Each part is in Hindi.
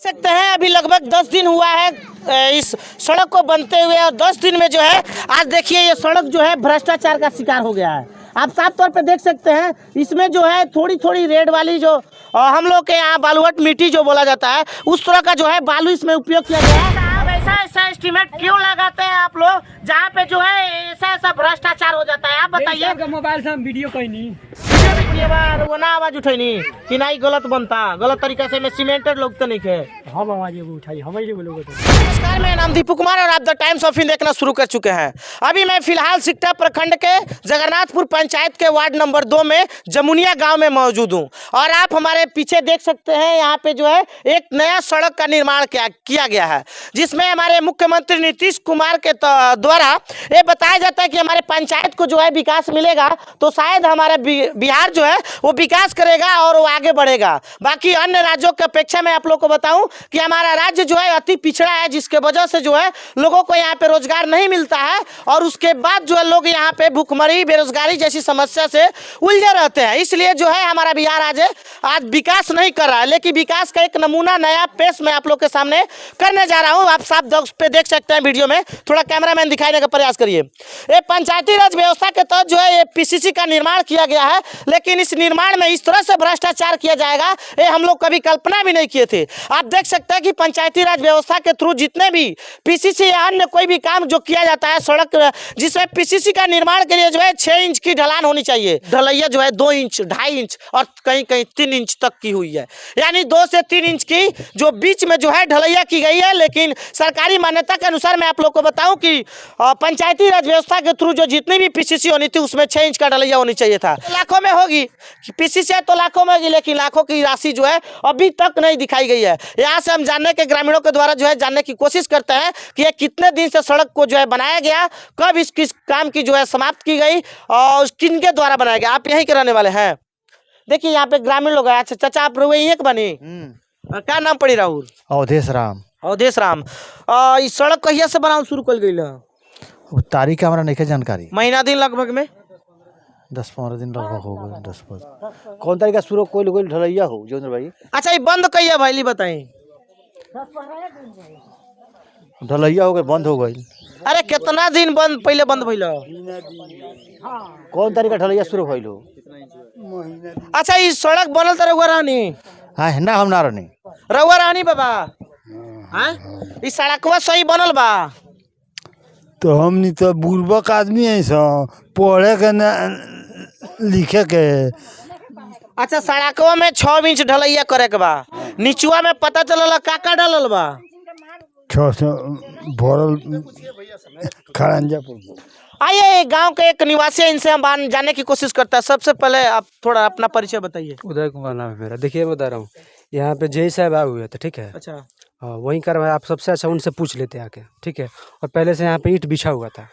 सकते हैं अभी लगभग 10 दिन हुआ है इस सड़क को बनते हुए और 10 दिन में जो है आज देखिए ये सड़क जो है भ्रष्टाचार का शिकार हो गया है। आप साफ तौर पे देख सकते हैं इसमें जो है थोड़ी थोड़ी रेड वाली जो हम लोग के यहाँ बालूहट मिट्टी जो बोला जाता है उस तरह का जो है बालू इसमें उपयोग किया गया है। आप ऐसा एस्टीमेट क्यों लगाते हैं आप लोग जहाँ पे जो है ऐसा भ्रष्टाचार हो जाता है? आप बताइए। मोबाइल से हम वीडियो कोई नहीं वो ना आवाज उठैनी कि नहीं गलत बनता गलत तरीका से में सीमेंटेड लोग तो नहीं थे हम आवाज उठाई हम बोलोगे तो। नमस्कार, मेरा नाम दीपू कुमार और आप द टाइम्स ऑफ इंडिया देखना शुरू कर चुके हैं। अभी मैं फिलहाल सिकटा प्रखंड के जगन्नाथपुर पंचायत के वार्ड नंबर 2 में जमुनिया गांव में मौजूद हूं और आप हमारे पीछे देख सकते हैं यहाँ पे जो है एक नया सड़क का निर्माण किया गया है जिसमें हमारे मुख्यमंत्री नीतीश कुमार के द्वारा ये बताया जाता है कि हमारे पंचायत को जो है विकास मिलेगा तो शायद हमारा बिहार जो है वो विकास करेगा और वो आगे बढ़ेगा। बाकी अन्य राज्यों की अपेक्षा मैं आप लोग को बताऊं कि हमारा राज्य जो है अति पिछड़ा है जिसके वजह से जो है लोगों को यहाँ पे रोजगार नहीं मिलता है और उसके बाद जो है लोग यहाँ पे भूखमरी बेरोजगारी जैसी समस्या से उलझे रहते हैं। इसलिए जो है हमारा बिहार आज विकास नहीं कर रहा है, लेकिन विकास का एक नमूना नया पेश मैं आप लोग के सामने करने जा रहा हूँ। आप साफ पे देख सकते हैं वीडियो में, थोड़ा कैमरामैन दिखाने का प्रयास करिए। ये पंचायती राज व्यवस्था के तहत जो है ये पीसीसी का निर्माण किया गया है, लेकिन इस निर्माण में इस तरह से भ्रष्टाचार किया जाएगा ये हम लोग कभी कल्पना भी नहीं किए थे। आप देख सकते हैं कि पंचायती राज व्यवस्था के थ्रू जितने भी पीसीसी या अन्य कोई भी काम जो किया जाता है सड़क जिसमें पीसीसी का निर्माण के लिए जो है 6 इंच की ढलान होनी चाहिए, ढलैया जो है 2 इंच 2.5 इंच और कहीं कहीं 3 इंच तक की हुई है, यानी 2 से 3 इंच की जो बीच में जो है ढलैया की गई है। लेकिन सरकारी मान्यता के अनुसार मैं आप लोग को बताऊं कि पंचायती राज व्यवस्था के थ्रू जो जितनी भी पीसीसी होनी थी उसमें 6 इंच का ढलैया होनी चाहिए था। लाखों में होगी पीसीसी है तो लाखों में होगी, लेकिन लाखों की राशि जो है अभी तक नहीं दिखाई गई है। यहाँ से हम जानने के ग्रामीणों के द्वारा जो है जानने की कोशिश करते हैं कि ये कितने दिन से सड़क को जो है बनाया गया, कब इस काम की जो है समाप्त की गई और किन के द्वारा बनाया गया। आप यहीं के रहने वाले हैं? देखिए यहाँ पे ग्रामीण लोग हैं। अच्छा चाचा आप यहीं के बनी? क्या नाम पड़ी राहुल? अवधेश राम। अवधेश राम। इस सड़क कहिया से बनाना शुरू कर गई? तारीख हमारा नहीं जानकारी। महीना दिन लगभग में 10-15 दिन लगभग हो गए। 10 कौन तारीख का शुरू कोई ढलैया हो जोंद्र भाई? अच्छा ये बंद कहिया भाई बताई? ढलैया हो गए बंद हो गई। अरे कितना दिन बंद पहले बंद भइल? कौन तारीख का ढलैया शुरू भइल हो? अच्छा ये सड़क बनल त रउआ रहनी? हाँ ना हम ना रहनी। रउआ रहनी बाबा? हाँ इस सड़कवा सही बनल बा? तो हमनी तो बुर्बक आदमी है पढ़े के ना लिखे के। अच्छा सड़कवा में 6 इंच ढलैया करे के बा, नीचुआ में पता चलल का डालल बा? 600 भरल खड़ंजापुर। आइए गांव के एक निवासी है, इनसे हम जानने की कोशिश करते हैं। सबसे पहले आप थोड़ा अपना परिचय बताइए। उदय कुमार नाम है मेरा। देखिए बता रहा हूँ यहाँ पे जय साहब आए हुए थे, ठीक है? अच्छा हाँ वहीं करवाया, आप सबसे अच्छा उनसे पूछ लेते आके, ठीक है? और पहले से यहाँ पे ईंट बिछा हुआ था।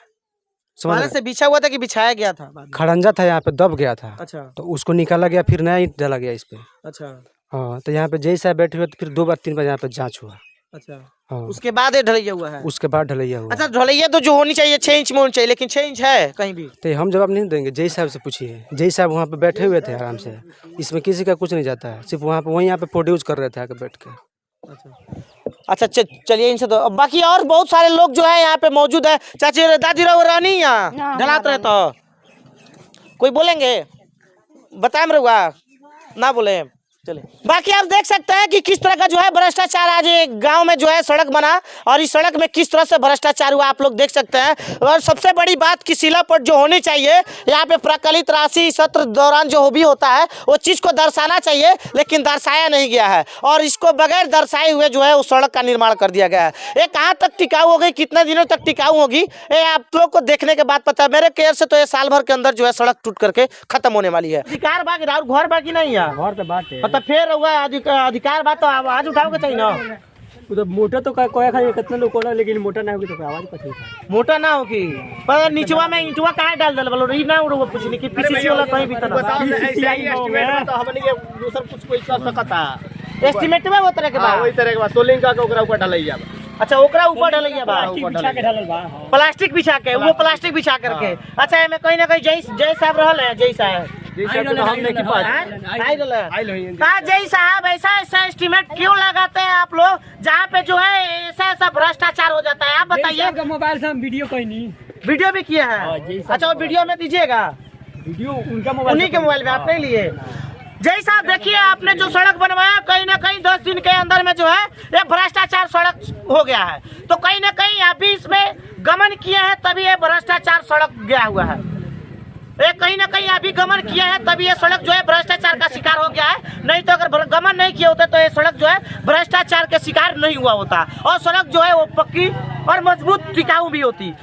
पहले से बिछा हुआ था कि बिछाया गया था? खड़ंजा था यहाँ पे, दब गया था। अच्छा तो उसको निकाला गया, फिर नया ईंट डाला गया इस पे। अच्छा हाँ तो यहाँ पे जय साहब बैठे हुए, तो फिर 2 बार 3 बार यहाँ पे जाँच हुआ। अच्छा हाँ उसके बाद ये ढलैया हुआ है? उसके बाद ढलैया हुआ। अच्छा ढलैया तो जो होनी चाहिए 6 इंच में होनी चाहिए, लेकिन 6 इंच है कहीं भी? तो हम जवाब नहीं देंगे, जय साहब से पूछिए। जय साहब वहाँ पे बैठे हुए थे आराम से, इसमें किसी का कुछ नहीं जाता है, सिर्फ वहाँ पे वहीं यहाँ पे प्रोड्यूस कर रहे थे आके बैठ के। अच्छा चलिए इनसे तो बाकी और बहुत सारे लोग जो है यहाँ पे मौजूद है। चाची दादी रानी यहाँ ढलात रहे तो कोई बोलेंगे? बताएं रहुआ ना बोले चले। बाकी आप देख सकते हैं कि किस तरह का जो है भ्रष्टाचार आज गांव में जो है सड़क बना और इस सड़क में किस तरह से भ्रष्टाचार हुआ आप लोग देख सकते हैं। और सबसे बड़ी बात कि शिलापट जो होनी चाहिए यहाँ पे प्रकलित राशि सत्र दौरान जो भी होता है वो चीज़ को दर्शाना चाहिए, लेकिन दर्शाया नहीं गया है और इसको बगैर दर्शाए हुए जो है उस सड़क का निर्माण कर दिया गया है। ये कहाँ तक टिकाऊ होगी, कितने दिनों तक टिकाऊ होगी ये आप लोग को देखने के बाद पता है। मेरे केयर से तो ये साल भर के अंदर जो है सड़क टूट करके खत्म होने वाली है। अधिकार बाकी घर बाकी नहीं है, घर तो बात है तो फिर अधिकार बात तो आवाज उठाओ के चाहिए ना। तो मोटा तो कोई खाली कितना लोग कोला, लेकिन मोटा ना होगी तो आवाज कथी उठा? मोटा ना होगी पर नीचवा में ईंटवा काहे डाल देल बोलो ना उड़ो पूछनी कि पीसीसी वाला कहीं भी तना तो हमनी के दूसर कुछ कोई कर सकता एस्टीमेट में वो तरह के बा, वही तरह के बा सोलिंग का ओकरा ऊपर ढलैया बा। अच्छा ओकरा ऊपर ढलैया बा, प्लास्टिक बिछा के वो प्लास्टिक बिछा करके। अच्छा एमे कहीं ना कहीं जय साहब रहल है, जय साहब जय साहब ऐसा एस्टीमेट क्यों लगाते हैं आप लोग बताइए। मोबाइल से हम वीडियो कोई नहीं, वीडियो भी किए हैं? अच्छा, वो वीडियो में दीजिएगा, वीडियो उनका मोबाइल, उन्हीं के मोबाइल में, आप नहीं लिए। जय साहब देखिए, आपने जो सड़क बनवाया कहीं ना कहीं 10 दिन के अंदर में जो है ये भ्रष्टाचार सड़क हो गया है। तो कहीं ना कहीं आप भी इसमें गमन किए हैं तभी ये भ्रष्टाचार सड़क गया हुआ है। ये कहीं ना कहीं अभी गमन किए हैं तभी ये सड़क जो है भ्रष्टाचार का शिकार हो गया है। नहीं तो अगर गमन नहीं किए होते तो ये सड़क जो है भ्रष्टाचार के शिकार नहीं हुआ होता और सड़क जो है वो पक्की और मजबूत टिकाऊ भी होती।